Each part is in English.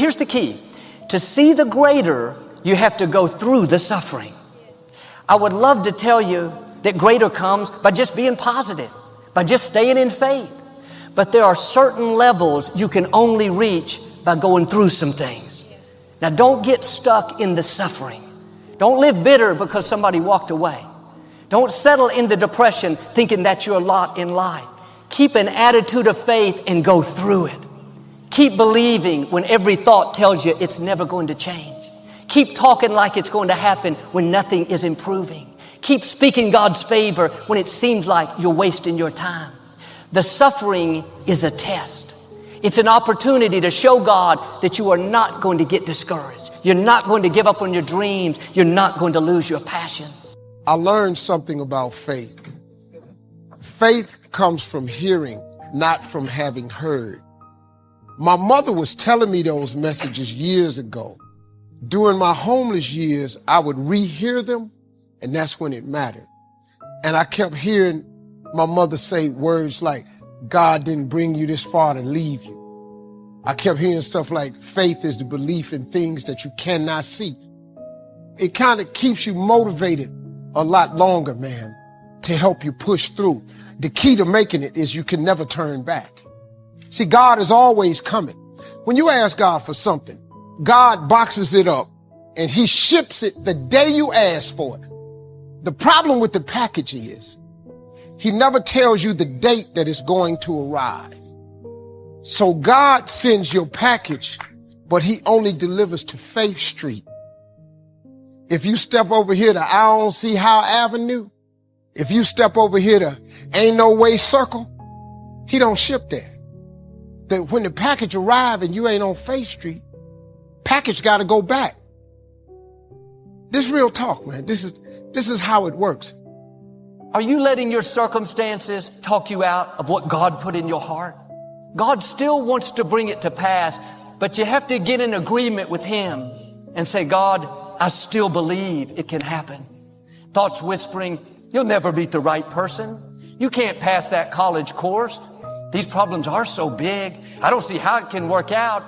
here's the key. To see the greater, you have to go through the suffering. I would love to tell you that greater comes by just being positive, by just staying in faith. But there are certain levels you can only reach by going through some things. Now, don't get stuck in the suffering. Don't live bitter because somebody walked away. Don't settle in the depression thinking that's your lot in life. Keep an attitude of faith and go through it. Keep believing when every thought tells you it's never going to change. Keep talking like it's going to happen when nothing is improving. Keep speaking God's favor when it seems like you're wasting your time. The suffering is a test. It's an opportunity to show God that you are not going to get discouraged. You're not going to give up on your dreams. You're not going to lose your passion. I learned something about faith. Faith comes from hearing, not from having heard. My mother was telling me those messages years ago. During my homeless years, I would rehear them, and that's when it mattered. And I kept hearing my mother say words like, God didn't bring you this far to leave you. I kept hearing stuff like, faith is the belief in things that you cannot see. It kind of keeps you motivated a lot longer, man, to help you push through. The key to making it is you can never turn back. See, God is always coming. When you ask God for something, God boxes it up and he ships it the day you ask for it. The problem with the package is he never tells you the date that it's going to arrive. So God sends your package, but he only delivers to Faith Street. If you step over here to I don't see how Avenue, if you step over here to Ain't No Way Circle, he don't ship there. That when the package arrive and you ain't on Faith Street, package got to go back. This real talk, man. This is how it works. Are you letting your circumstances talk you out of what God put in your heart? God still wants to bring it to pass, but you have to get in agreement with him and say, God, I still believe it can happen. Thoughts whispering, you'll never beat the right person. You can't pass that college course. These problems are so big. I don't see how it can work out.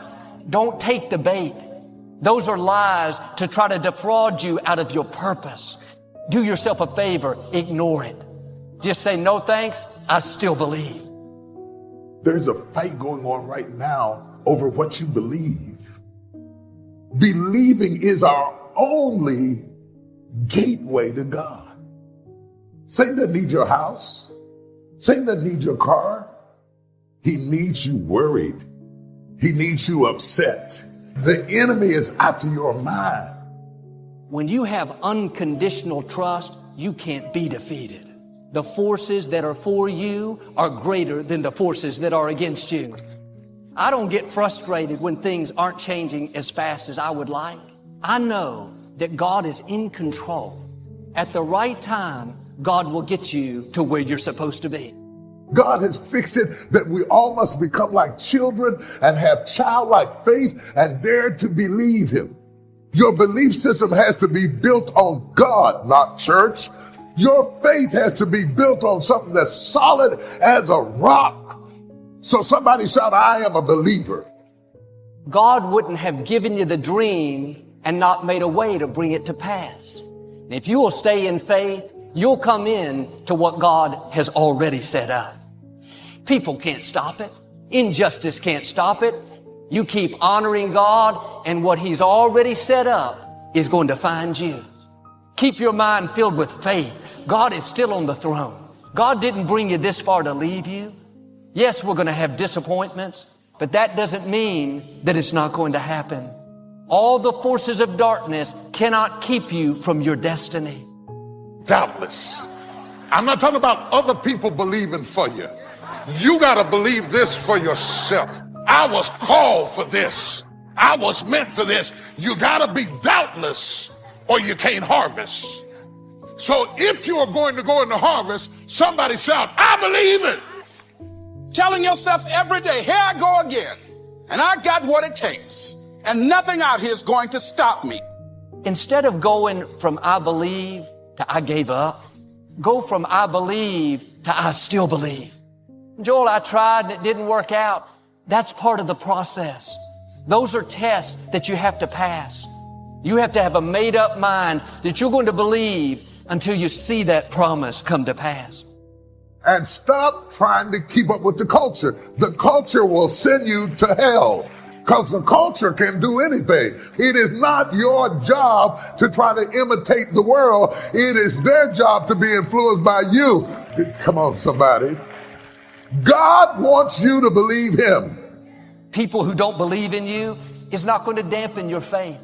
Don't take the bait. Those are lies to try to defraud you out of your purpose. Do yourself a favor. Ignore it. Just say, no thanks. I still believe. There's a fight going on right now over what you believe. Believing is our only gateway to God. Satan doesn't need your house. Satan doesn't need your car. He needs you worried. He needs you upset. The enemy is after your mind. When you have unconditional trust, you can't be defeated. The forces that are for you are greater than the forces that are against you. I don't get frustrated when things aren't changing as fast as I would like. I know that God is in control. At the right time, God will get you to where you're supposed to be. God has fixed it that we all must become like children and have childlike faith and dare to believe him. Your belief system has to be built on God, not church. Your faith has to be built on something that's solid as a rock. So somebody shout, I am a believer. God wouldn't have given you the dream and not made a way to bring it to pass. And if you will stay in faith, you'll come in to what God has already set up. People can't stop it. Injustice can't stop it. You keep honoring God, and what he's already set up is going to find you. Keep your mind filled with faith. God is still on the throne. God didn't bring you this far to leave you. Yes, we're going to have disappointments, but that doesn't mean that it's not going to happen. All the forces of darkness cannot keep you from your destiny. Doubtless. I'm not talking about other people believing for you. You got to believe this for yourself. I was called for this. I was meant for this. You got to be doubtless or you can't harvest. So if you are going to go into harvest, somebody shout, I believe it. Telling yourself every day, here I go again. And I got what it takes. And nothing out here is going to stop me. Instead of going from I believe to I gave up, go from I believe to I still believe. Joel, I tried and it didn't work out. That's part of the process. Those are tests that you have to pass. You have to have a made-up mind that you're going to believe until you see that promise come to pass. And stop trying to keep up with the culture. The culture will send you to hell because the culture can do anything. It is not your job to try to imitate the world. It is their job to be influenced by you. Come on, somebody. God wants you to believe him. People who don't believe in you is not going to dampen your faith.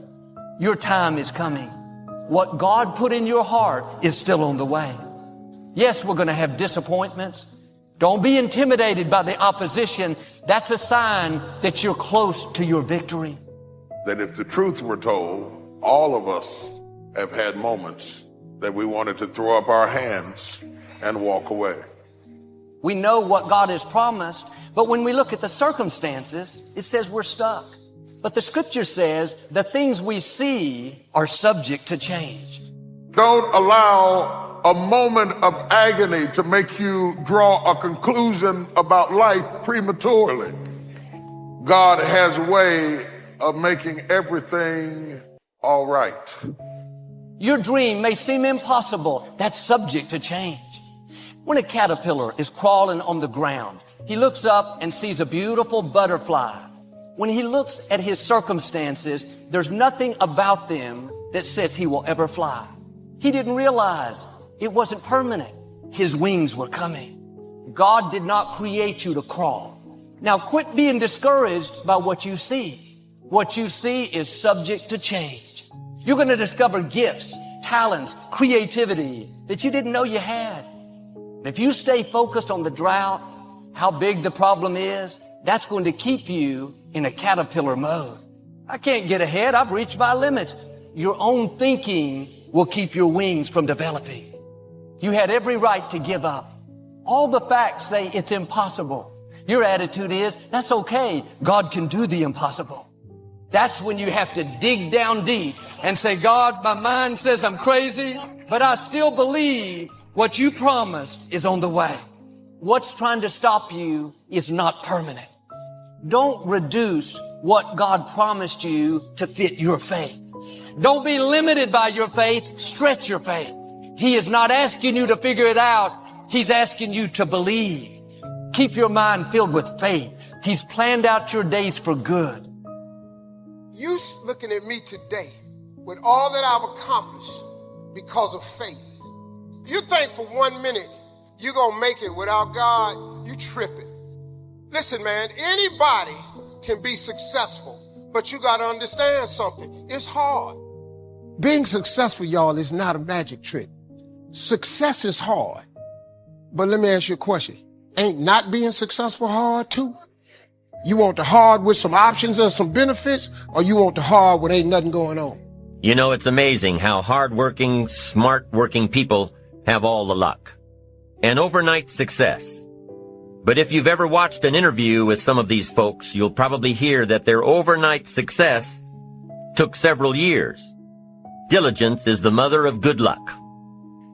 Your time is coming. What God put in your heart is still on the way. Yes, we're going to have disappointments. Don't be intimidated by the opposition. That's a sign that you're close to your victory. That if the truth were told, all of us have had moments that we wanted to throw up our hands and walk away. We know what God has promised, but when we look at the circumstances, it says we're stuck. But the scripture says the things we see are subject to change. Don't allow a moment of agony to make you draw a conclusion about life prematurely. God has a way of making everything all right. Your dream may seem impossible. That's subject to change. When a caterpillar is crawling on the ground, he looks up and sees a beautiful butterfly. When he looks at his circumstances, there's nothing about them that says he will ever fly. He didn't realize it wasn't permanent. His wings were coming. God did not create you to crawl. Now quit being discouraged by what you see. What you see is subject to change. You're going to discover gifts, talents, creativity that you didn't know you had. If you stay focused on the drought, how big the problem is, that's going to keep you in a caterpillar mode. I can't get ahead. I've reached my limits. Your own thinking will keep your wings from developing. You had every right to give up. All the facts say it's impossible. Your attitude is, that's okay. God can do the impossible. That's when you have to dig down deep and say, God, my mind says I'm crazy, but I still believe what you promised is on the way. What's trying to stop you is not permanent. Don't reduce what God promised you to fit your faith. Don't be limited by your faith. Stretch your faith. He is not asking you to figure it out. He's asking you to believe. Keep your mind filled with faith. He's planned out your days for good. You looking at me today with all that I've accomplished because of faith. You think for 1 minute you're going to make it without God, you tripping. Listen, man, anybody can be successful, but you got to understand something. It's hard. Being successful, y'all, is not a magic trick. Success is hard. But let me ask you a question. Ain't not being successful hard too? You want the hard with some options and some benefits, or you want the hard where ain't nothing going on? You know, it's amazing how hard-working, smart-working people have all the luck. An overnight success. But if you've ever watched an interview with some of these folks, you'll probably hear that their overnight success took several years. Diligence is the mother of good luck.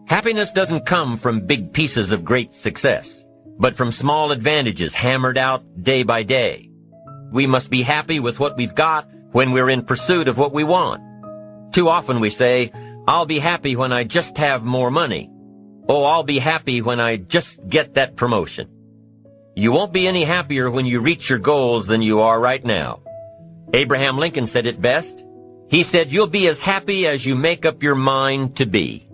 Happiness doesn't come from big pieces of great success, but from small advantages hammered out day by day. We must be happy with what we've got when we're in pursuit of what we want. Too often we say, I'll be happy when I just have more money. Oh, I'll be happy when I just get that promotion. You won't be any happier when you reach your goals than you are right now. Abraham Lincoln said it best. He said, you'll be as happy as you make up your mind to be.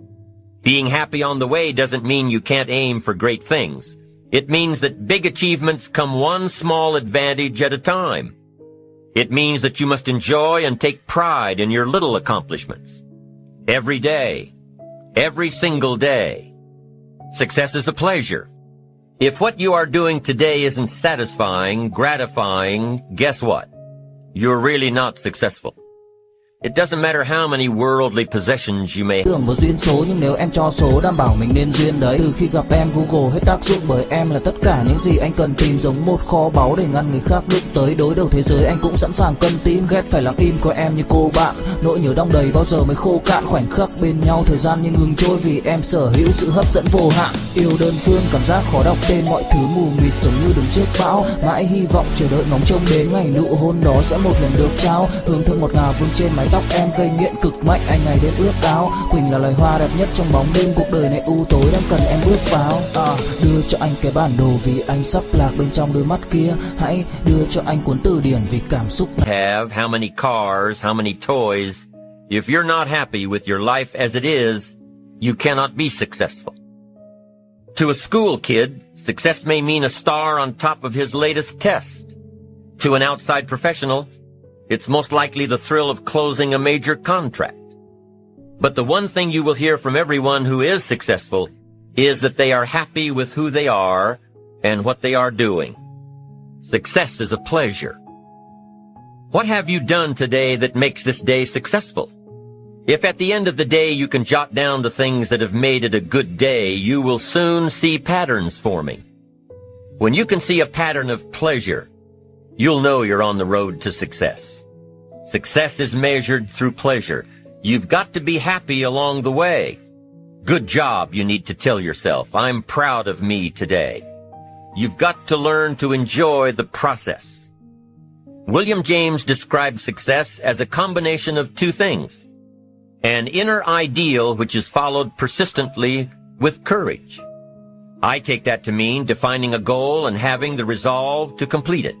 Being happy on the way doesn't mean you can't aim for great things. It means that big achievements come one small advantage at a time. It means that you must enjoy and take pride in your little accomplishments. Every day, every single day. Success is a pleasure. If what you are doing today isn't satisfying, gratifying, guess what? You're really not successful. It doesn't matter how many worldly possessions you may Tưởng vào duyên số nhưng nếu em cho số đảm bảo mình nên duyên đấy. Từ khi gặp em Google hết tác dụng bởi em là tất cả những gì anh cần tìm, giống một kho báu để ngăn người khác đụng tới. Đối đầu thế giới anh cũng sẵn sàng cân tím, ghét phải lặng im coi em như cô bạn. Nỗi nhớ đong đầy bao giờ mới khô cạn, khoảnh khắc bên nhau thời gian như ngừng trôi vì em sở hữu sự hấp dẫn vô hạn. Yêu đơn phương cảm giác khó đọc tên, mọi thứ mù mịt giống như đứng trước bão. Mãi hy vọng chờ đợi ngóng trông đến ngày nụ hôn đó sẽ một lần được trao. Hương thơm ngọt ngào vương trên mái tóc em, gây nghiện cực mạnh anh ngày đêm ước ao. Quỳnh là loài hoa đẹp nhất trong bóng đêm, cuộc đời này u tối đang cần em bước vào. Đưa cho anh cái bản đồ vì anh sắp lạc bên trong đôi mắt kia. Hãy đưa cho anh cuốn từ điển vì cảm xúc have, how many cars, how many toys. If you're not happy with your life as it is, you cannot be successful. To a school kid, success may mean a star on top of his latest test. To an outside professional, it's most likely the thrill of closing a major contract. But the one thing you will hear from everyone who is successful is that they are happy with who they are and what they are doing. Success is a pleasure. What have you done today that makes this day successful? If at the end of the day you can jot down the things that have made it a good day, you will soon see patterns forming. When you can see a pattern of pleasure, you'll know you're on the road to success. Success is measured through pleasure. You've got to be happy along the way. Good job, you need to tell yourself. I'm proud of me today. You've got to learn to enjoy the process. William James described success as a combination of two things: an inner ideal which is followed persistently with courage. I take that to mean defining a goal and having the resolve to complete it.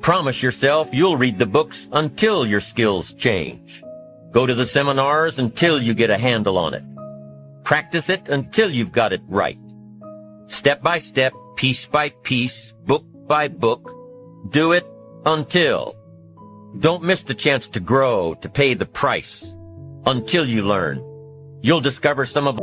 Promise yourself you'll read the books until your skills change. Go to the seminars until you get a handle on it. Practice it until you've got it right. Step by step, piece by piece, book by book, do it until. Don't miss the chance to grow, to pay the price. Until you learn, you'll discover some of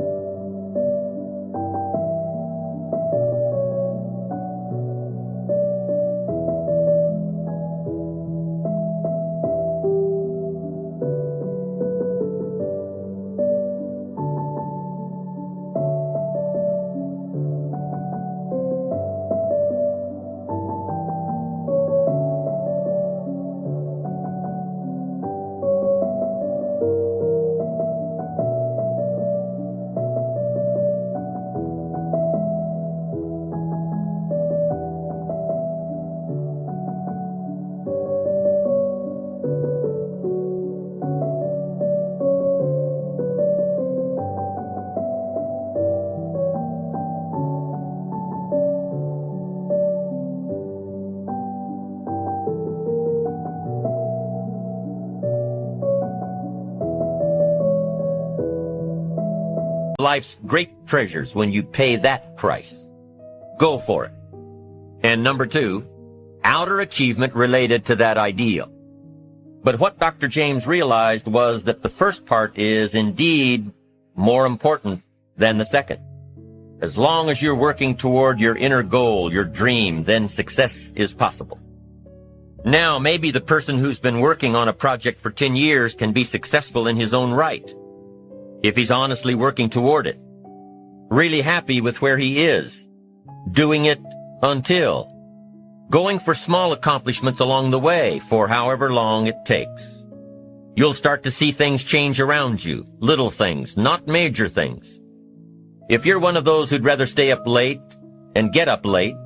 life's great treasures when you pay that price. Go for it. And number 2, outer achievement related to that ideal. But what Dr. James realized was that the first part is indeed more important than the second. As long as you're working toward your inner goal, your dream, then success is possible. Now, maybe the person who's been working on a project for 10 years can be successful in his own right, if he's honestly working toward it, really happy with where he is, doing it until, going for small accomplishments along the way for however long it takes. You'll start to see things change around you, little things, not major things. If you're one of those who'd rather stay up late and get up late,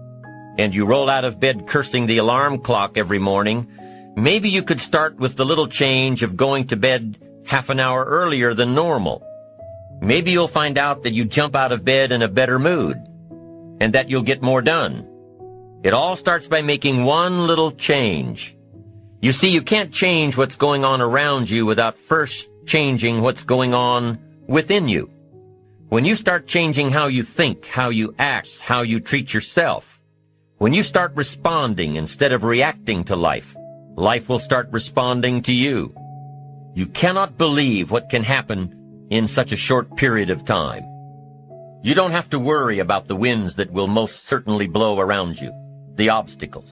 and you roll out of bed cursing the alarm clock every morning, maybe you could start with the little change of going to bed half an hour earlier than normal. Maybe you'll find out that you jump out of bed in a better mood, and that you'll get more done. It all starts by making one little change. You see, you can't change what's going on around you without first changing what's going on within you. When you start changing how you think, how you act, how you treat yourself, when you start responding instead of reacting to life, life will start responding to you. You cannot believe what can happen in such a short period of time. You don't have to worry about the winds that will most certainly blow around you, the obstacles.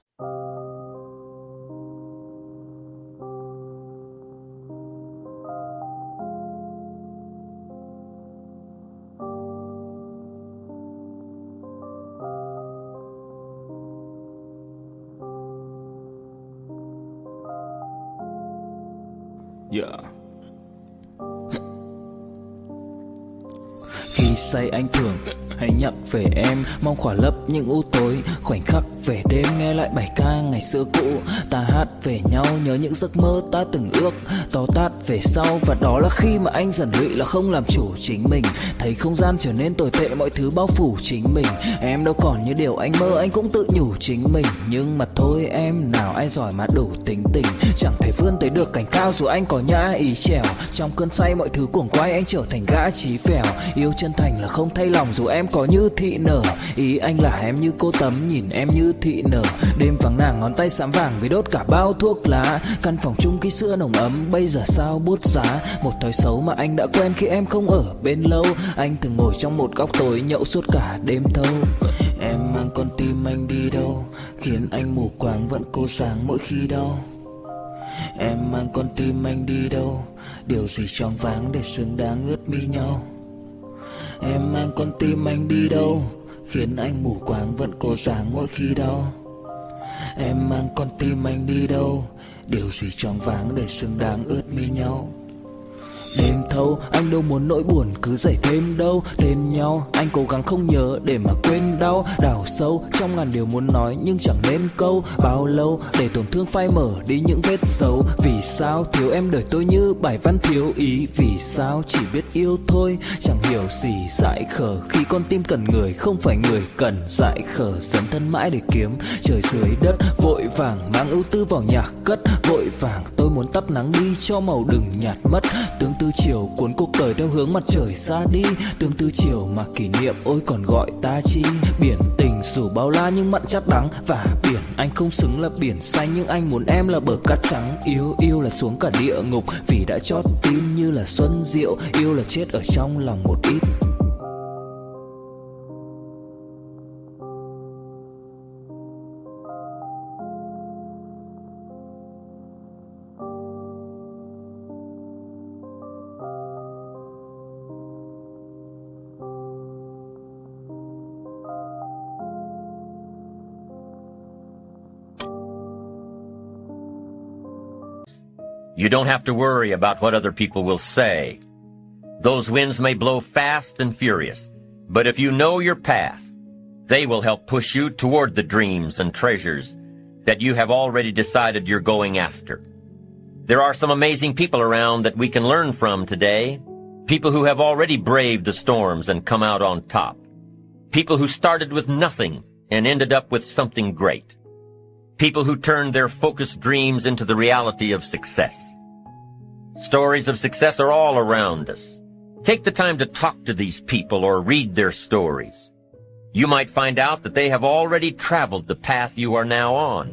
Yeah. Khi say anh thường hay nhắc về em, mong khỏa lấp những u tối khoảnh khắc về đêm. Nghe lại bài ca ngày xưa cũ, ta hát về nhau, nhớ những giấc mơ ta từng ước to tát về sau. Và đó là khi mà anh dần lụy là không làm chủ chính mình, thấy không gian trở nên tồi tệ, mọi thứ bao phủ chính mình. Em đâu còn như điều anh mơ, anh cũng tự nhủ chính mình. Nhưng mà thôi em, nào ai giỏi mà đủ tính tình, chẳng thể vươn tới được cảnh cao dù anh có nhã ý trèo. Trong cơn say mọi thứ cuồng quay, anh trở thành gã chí phèo. Yêu chân thành là không thay lòng dù em có như thị nở. Ý anh là em như cô Tấm, nhìn em như thị nở. Đêm vắng nàng ngón tay xám vàng vì đốt cả bao thuốc lá. Căn phòng chung ký xưa nồng ấm bây giờ sao bút giá. Một thói xấu mà anh đã quen khi em không ở bên lâu. Anh từng ngồi trong một góc tối nhậu suốt cả đêm thâu. Em mang con tim anh đi đâu, khiến anh mù quáng vẫn cố sáng mỗi khi đau. Em mang con tim anh đi đâu, điều gì choáng váng để xứng đáng ướt mi nhau. Em mang con tim anh đi đâu, khiến anh mù quáng vẫn cố sáng mỗi khi đau. Em mang con tim anh đi đâu, điều gì choáng váng để xứng đáng ướt mi nhau. Đêm thâu anh đâu muốn nỗi buồn cứ dậy thêm đâu. Tên nhau anh cố gắng không nhớ để mà quên đau. Đào sâu trong ngàn điều muốn nói nhưng chẳng nên câu. Bao lâu để tổn thương phai mở đi những vết dấu. Vì sao thiếu em đời tôi như bài văn thiếu ý. Vì sao chỉ biết yêu thôi chẳng hiểu gì dại khờ. Khi con tim cần người không phải người cần dại khờ. Dấn thân mãi để kiếm trời dưới đất. Vội vàng mang ưu tư vào nhạc cất. Vội vàng tôi muốn tắt nắng đi cho màu đừng nhạt mất. Tương tư chiều cuốn cuộc đời theo hướng mặt trời xa đi. Tương tư chiều mà kỷ niệm ôi còn gọi ta chi. Biển tình dù bao la nhưng mặn chát đắng. Và biển anh không xứng là biển xanh, nhưng anh muốn em là bờ cát trắng. Yêu là xuống cả địa ngục vì đã chót tin như là xuân diệu. Yêu là chết ở trong lòng một ít. You don't have to worry about what other people will say. Those winds may blow fast and furious, but if you know your path, they will help push you toward the dreams and treasures that you have already decided you're going after. There are some amazing people around that we can learn from today. People who have already braved the storms and come out on top. People who started with nothing and ended up with something great. People who turned their focused dreams into the reality of success. Stories of success are all around us. Take the time to talk to these people or read their stories. You might find out that they have already traveled the path you are now on.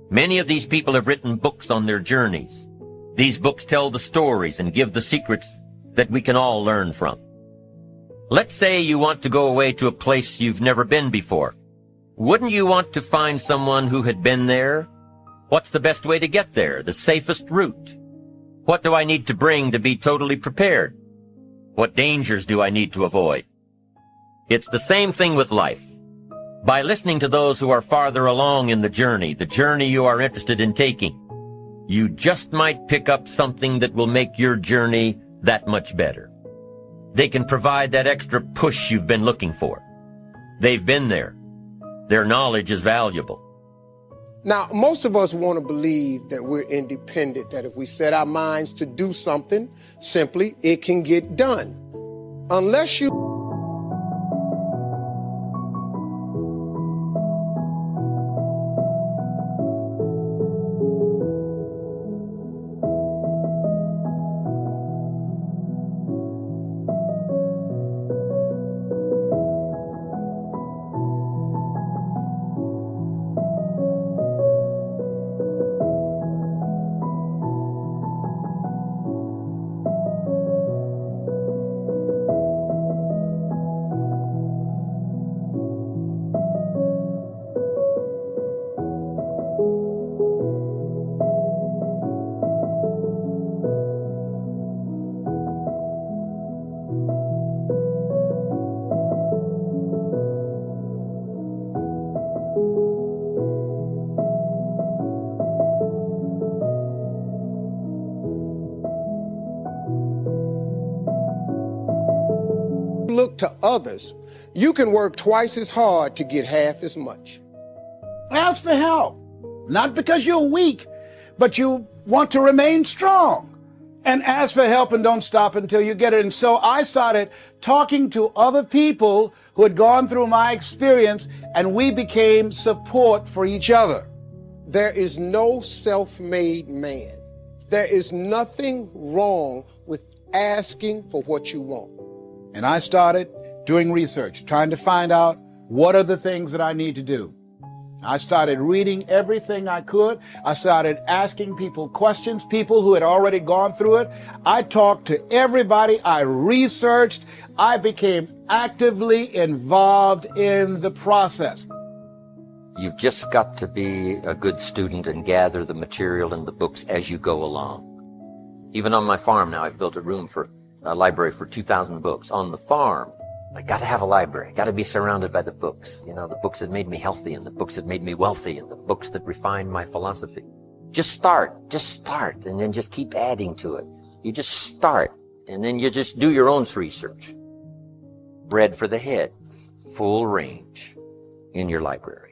Many of these people have written books on their journeys. These books tell the stories and give the secrets that we can all learn from. Let's say you want to go away to a place you've never been before. Wouldn't you want to find someone who had been there? What's the best way to get there? The safest route? What do I need to bring to be totally prepared? What dangers do I need to avoid? It's the same thing with life. By listening to those who are farther along in the journey you are interested in taking, you just might pick up something that will make your journey that much better. They can provide that extra push you've been looking for. They've been there. Their knowledge is valuable. Now, most of us want to believe that we're independent, that if we set our minds to do something, simply it can get done. Unless you look to others, you can work twice as hard to get half as much. Ask for help. Not because you're weak, but you want to remain strong. And ask for help and don't stop until you get it. And so I started talking to other people who had gone through my experience, and we became support for each other. There is no self-made man. There is nothing wrong with asking for what you want. And I started doing research, trying to find out what are the things that I need to do. I started reading everything I could. I started asking people questions, people who had already gone through it. I talked to everybody. I researched. I became actively involved in the process. You've just got to be a good student and gather the material and the books as you go along. Even on my farm now, I've built a library for 2,000 books. On the farm, I got to have a library. Got to be surrounded by the books. You know, the books that made me healthy and the books that made me wealthy and the books that refined my philosophy. Just start, and then just keep adding to it. You just start, and then you just do your own research. Bread for the head, full range in your library.